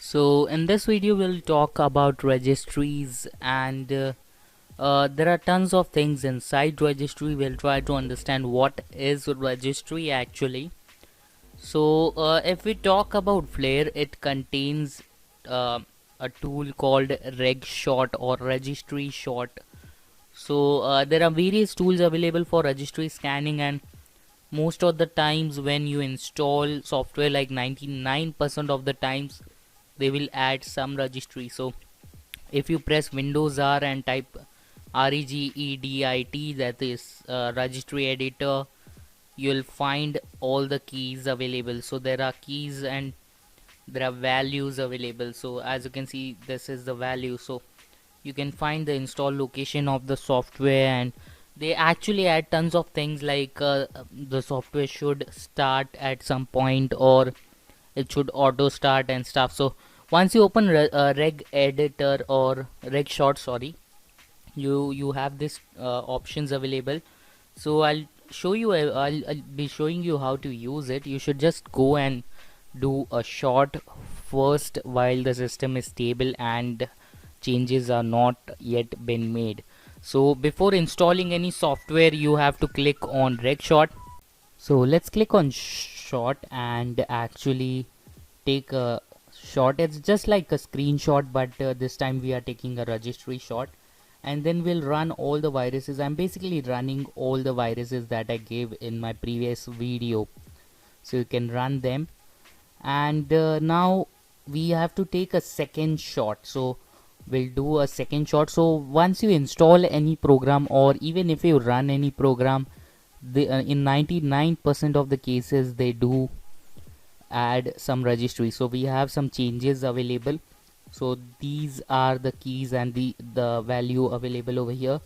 So in this video we'll talk about registries and there are tons of things inside registry. We'll try to understand what is registry actually. So if we talk about Flare, it contains uh, a tool called regshot or registry shot. So there are various tools available for registry scanning, and most of the times when you install software, like 99% of the times they will add some registry. So if you press Windows R and type regedit, that is registry editor, you'll find all the keys available. So there are keys and there are values available. So as you can see, this is the value. So you can find the install location of the software, and they actually add tons of things like the software should start at some point, or it should auto start and stuff. So once you open reg editor or reg short, sorry, you have this options available. So I'll be showing you how to use it. You should just go and do a short first while the system is stable and changes are not yet been made. So before installing any software, you have to click on reg short. So let's click on short and actually take a shot. It's just like a screenshot, but this time we are taking a registry shot, and then we'll run all the viruses. I'm basically running all the viruses that I gave in my previous video, so you can run them. And now we have to take a second shot, so we'll do a second shot. So once you install any program, or even if you run any program, in 99% of the cases they do add some registry. So we have some changes available. So these are the keys and the value available over here.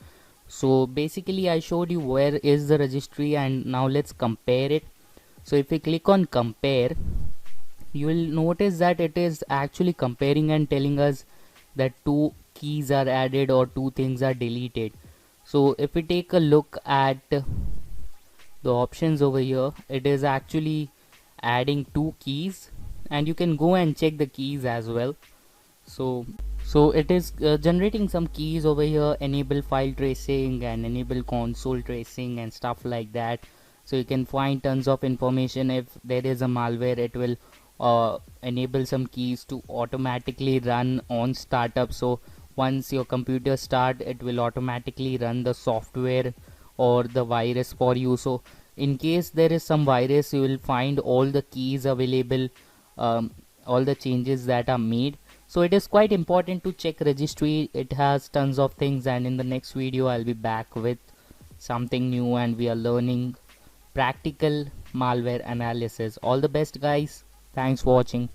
So basically I showed you where is the registry, and now let's compare it. So if we click on compare, you will notice that it is actually comparing and telling us that two keys are added or two things are deleted. So if we take a look at the options over here, it is actually adding two keys, and you can go and check the keys as well. So it is generating some keys over here: enable file tracing and enable console tracing and stuff like that. So you can find tons of information. If there is a malware, it will enable some keys to automatically run on startup. So once your computer start, it will automatically run the software or the virus for you. So in case there is some virus, you will find all the keys available, all the changes that are made. So it is quite important to check registry. It has tons of things, and in the next video I'll be back with something new, and we are learning practical malware analysis. All the best guys, thanks for watching.